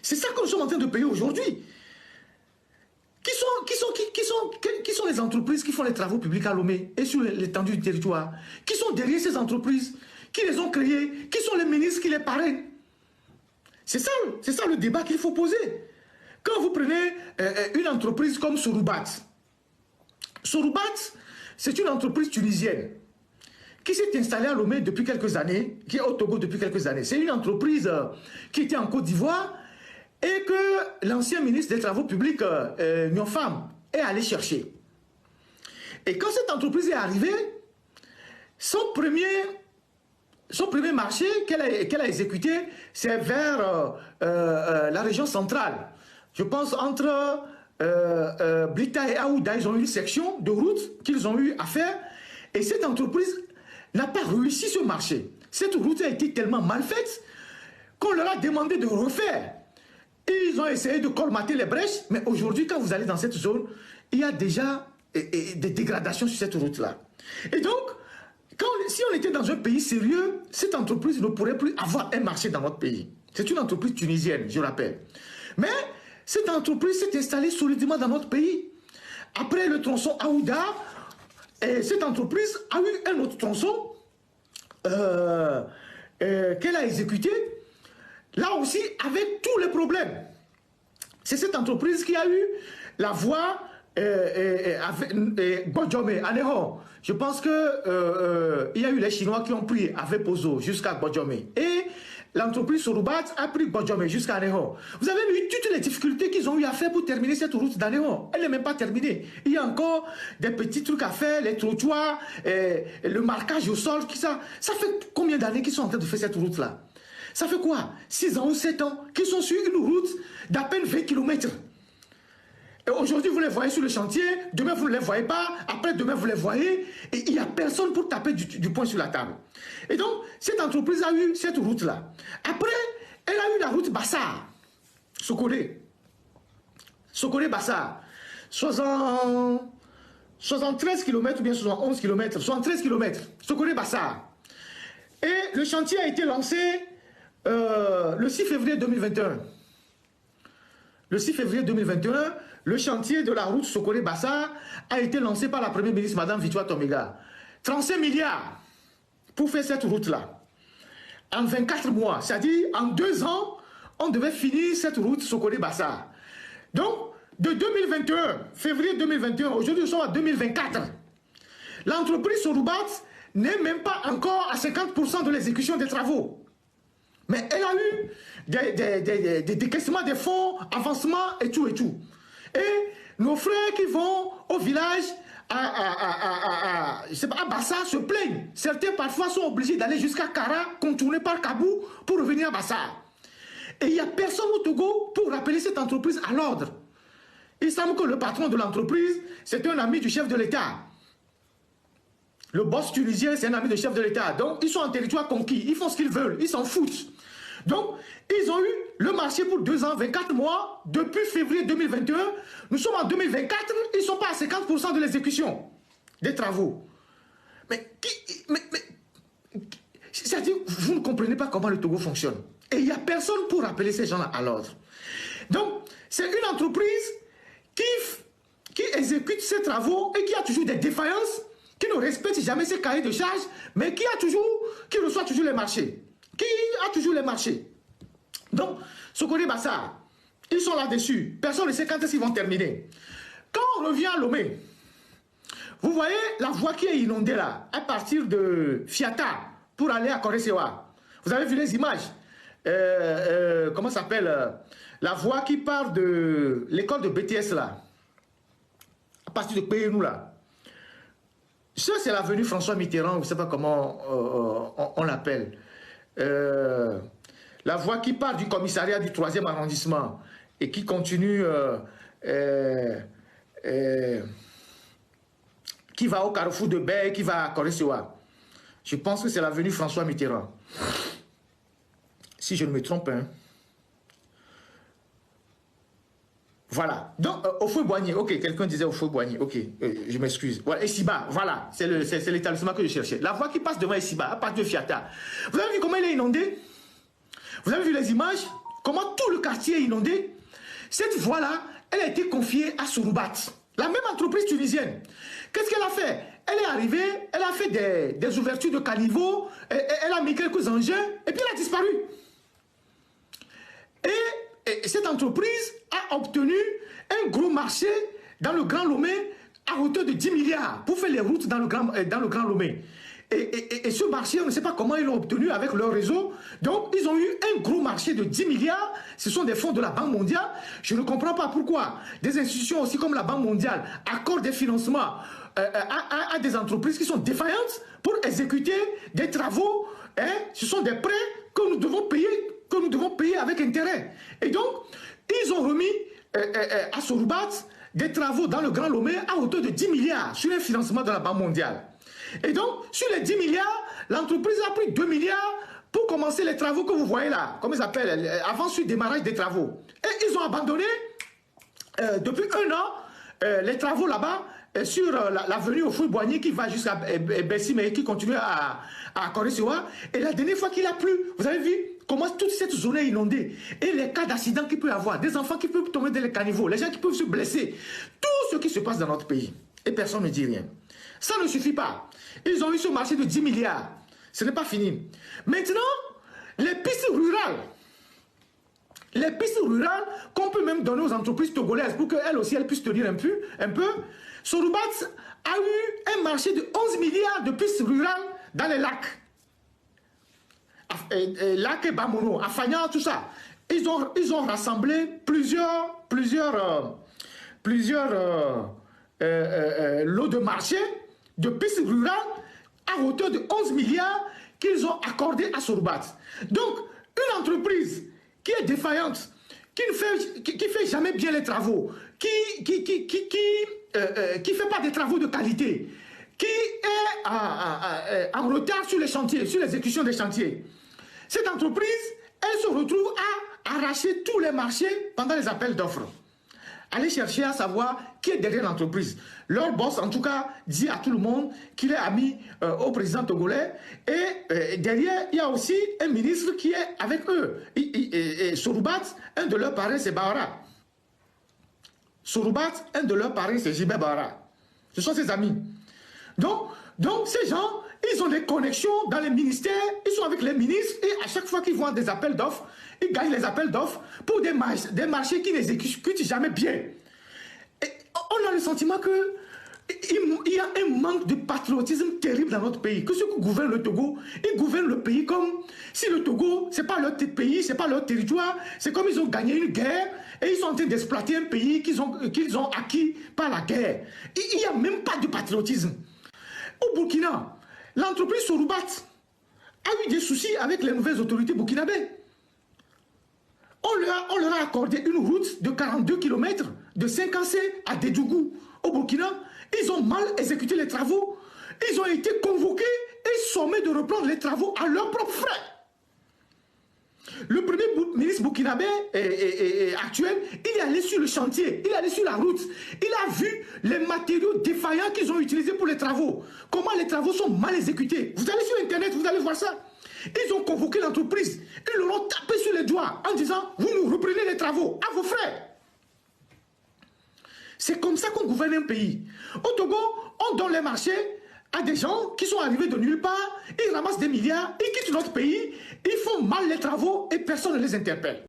C'est ça que nous sommes en train de payer aujourd'hui. Qui sont les entreprises qui font les travaux publics à Lomé et sur l'étendue du territoire? Qui sont derrière ces entreprises? Qui les ont créées? Qui sont les ministres qui les parrainent? C'est ça le débat qu'il faut poser. Quand vous prenez une entreprise comme Soroubat, c'est une entreprise tunisienne qui s'est installée à Lomé depuis quelques années, qui est au Togo depuis quelques années. C'est une entreprise qui était en Côte d'Ivoire et que l'ancien ministre des Travaux publics, Nyofam, est allé chercher. Et quand cette entreprise est arrivée, son premier marché qu'elle a exécuté, c'est vers la région centrale. Je pense entre Blita et Aouda, ils ont eu une section de route qu'ils ont eu à faire. Et cette entreprise n'a pas réussi ce marché. Cette route a été tellement mal faite qu'on leur a demandé de refaire. Ils ont essayé de colmater les brèches, mais aujourd'hui, quand vous allez dans cette zone, il y a déjà des dégradations sur cette route-là. Et donc, si on était dans un pays sérieux, cette entreprise ne pourrait plus avoir un marché dans notre pays. C'est une entreprise tunisienne, je rappelle. Mais cette entreprise s'est installée solidement dans notre pays. Après le tronçon Aouda, cette entreprise a eu un autre tronçon qu'elle a exécuté. Là aussi, avec tous les problèmes. C'est cette entreprise qui a eu la voie Bodjome, Aného. Je pense qu'il y a eu les Chinois qui ont pris avec Pozo jusqu'à Bodjome. Et l'entreprise Soroubat a pris Bodjome jusqu'à Aného. Vous avez vu toutes les difficultés qu'ils ont eu à faire pour terminer cette route d'Aného. Elle n'est même pas terminée. Il y a encore des petits trucs à faire, les trottoirs, le marquage au sol. Ça fait combien d'années qu'ils sont en train de faire cette route-là? Ça fait quoi? 6 ans ou 7 ans qu'ils sont sur une route d'à peine 20 km. Et aujourd'hui, vous les voyez sur le chantier, demain, vous ne les voyez pas, après-demain, vous les voyez, et il n'y a personne pour taper du poing sur la table. Et donc, cette entreprise a eu cette route-là. Après, elle a eu la route Bassar, Sokoré. Sokoré-Bassar. 73 km ou bien 71 km, 73 km, Sokoré-Bassar. Et le chantier a été lancé le 6 février 2021. Le 6 février 2021, le chantier de la route Sokoré-Bassar a été lancé par la première ministre, Madame Victoire Tomiga. 35 milliards pour faire cette route-là. En 24 mois, c'est-à-dire en 2 ans, on devait finir cette route Sokoré-Bassar. Donc, de 2021, février 2021, aujourd'hui nous sommes en 2024. L'entreprise Soroubat n'est même pas encore à 50% de l'exécution des travaux. Mais elle a eu des décaissements des fonds, avancements et tout et tout. Et nos frères qui vont au village à Bassar se plaignent. Certains parfois sont obligés d'aller jusqu'à Kara, contourner par Kabou pour revenir à Bassar. Et il n'y a personne au Togo pour rappeler cette entreprise à l'ordre. Il semble que le patron de l'entreprise, c'est un ami du chef de l'État. Le boss tunisien, c'est un ami du chef de l'État. Donc, ils sont en territoire conquis. Ils font ce qu'ils veulent. Ils s'en foutent. Donc, ils ont eu le marché pour 2 ans, 24 mois, depuis février 2021. Nous sommes en 2024, ils ne sont pas à 50% de l'exécution des travaux. Mais c'est-à-dire, vous ne comprenez pas comment le Togo fonctionne. Et il n'y a personne pour rappeler ces gens-là à l'ordre. Donc, c'est une entreprise qui exécute ses travaux et qui a toujours des défaillances, qui ne respecte jamais ses cahiers de charges, mais qui reçoit toujours les marchés. Qui a toujours les marchés. Donc, Sokoré-Bassar, ils sont là-dessus. Personne ne sait quand est-ce qu'ils vont terminer. Quand on revient à Lomé, vous voyez la voie qui est inondée là, à partir de Fiata, pour aller à Koresewa. Vous avez vu les images? Comment ça s'appelle? La voie qui part de l'école de BTS là, à partir de Péhénou là. Ça, c'est l'avenue François Mitterrand, je ne sais pas comment on l'appelle. La voie qui part du commissariat du 3e arrondissement et qui continue, qui va au carrefour de Baie, qui va à Koresewa. Je pense que c'est l'avenue François Mitterrand. Si je ne me trompe, hein. Voilà. Donc, au Fouet-Boigny, ok, quelqu'un disait au Fouet-Boigny, ok, je m'excuse. Voilà, Essiba, voilà, c'est l'établissement que je cherchais. La voie qui passe devant Essiba, à partir de Fiata. Vous avez vu comment il est inondé? Vous avez vu les images? comment tout le quartier est inondé. Cette voie-là, elle a été confiée à Soroubat, la même entreprise tunisienne. Qu'est-ce qu'elle a fait? Elle est arrivée, elle a fait des ouvertures de caniveaux, elle a mis quelques engins, et puis elle a disparu. Et cette entreprise a obtenu un gros marché dans le Grand Lomé à hauteur de 10 milliards pour faire les routes dans le Grand Lomé. Et ce marché, on ne sait pas comment ils l'ont obtenu avec leur réseau. Donc, ils ont eu un gros marché de 10 milliards. Ce sont des fonds de la Banque mondiale. Je ne comprends pas pourquoi des institutions aussi comme la Banque mondiale accordent des financements à des entreprises qui sont défaillantes pour exécuter des travaux. Ce sont des prêts que nous devons payer avec intérêt. Et donc, ils ont remis à Soroubat des travaux dans le Grand Lomé à hauteur de 10 milliards sur un financement de la Banque mondiale. Et donc, sur les 10 milliards, l'entreprise a pris 2 milliards pour commencer les travaux que vous voyez là, comme ils appellent, avant sur le démarrage des travaux. Et ils ont abandonné, depuis 1 an, les travaux là-bas, sur l'avenue au Fouille-Boigny qui va jusqu'à Bessie, mais qui continue à Corée-sur-Oie. Et la dernière fois qu'il a plu, vous avez vu comment toute cette zone est inondée. Et les cas d'accident qu'il peut y avoir, des enfants qui peuvent tomber dans les caniveaux, les gens qui peuvent se blesser. Tout ce qui se passe dans notre pays. Et personne ne dit rien. Ça ne suffit pas. Ils ont eu ce marché de 10 milliards. Ce n'est pas fini. Maintenant, les pistes rurales qu'on peut même donner aux entreprises togolaises pour qu'elles aussi elles puissent tenir un peu. Soroubat a eu un marché de 11 milliards de pistes rurales dans les lacs. Lac et Bamono, Afagnan, tout ça. Ils ont rassemblé plusieurs lots de marché de pistes rurales à hauteur de 11 milliards qu'ils ont accordé à Soroubat. Donc, une entreprise qui est défaillante, qui ne fait jamais bien les travaux, qui fait pas des travaux de qualité, qui est en retard sur les chantiers, sur l'exécution des chantiers. Cette entreprise, elle se retrouve à arracher tous les marchés pendant les appels d'offres. Allez chercher à savoir qui est derrière l'entreprise. Leur boss, en tout cas, dit à tout le monde qu'il est ami au président togolais. Et derrière, il y a aussi un ministre qui est avec eux. Et Soroubat, un de leurs parrains, c'est Bahara. Soroubat, un de leurs parrains, c'est Jibé Bahara. Ce sont ses amis. Donc ces gens, ils ont des connexions dans les ministères, ils sont avec les ministres, et à chaque fois qu'ils vont des appels d'offres, ils gagnent les appels d'offres pour des marchés qui n'exécutent jamais bien. Et on a le sentiment qu'il y a un manque de patriotisme terrible dans notre pays. Que ceux qui gouvernent le Togo, ils gouvernent le pays comme si le Togo, ce n'est pas leur pays, ce n'est pas leur territoire, c'est comme ils ont gagné une guerre et ils sont en train d'exploiter un pays qu'ils ont acquis par la guerre. Il n'y a même pas de patriotisme. Au Burkina, l'entreprise Soroubat a eu des soucis avec les nouvelles autorités burkinabées. On leur a accordé une route de 42 km de Saint-Cancé à Dédougou au Burkina. Ils ont mal exécuté les travaux. Ils ont été convoqués et sommés de reprendre les travaux à leurs propres frais. Le premier ministre burkinabé actuel, il est allé sur le chantier, il est allé sur la route. Il a vu les matériaux défaillants qu'ils ont utilisés pour les travaux. Comment les travaux sont mal exécutés. Vous allez sur Internet, vous allez voir ça. Ils ont convoqué l'entreprise. Ils leur ont tapé sur les doigts en disant « Vous nous reprenez les travaux à vos frais ». C'est comme ça qu'on gouverne un pays. Au Togo, on donne les marchés à des gens qui sont arrivés de nulle part, ils ramassent des milliards, ils quittent notre pays, ils font mal les travaux et personne ne les interpelle.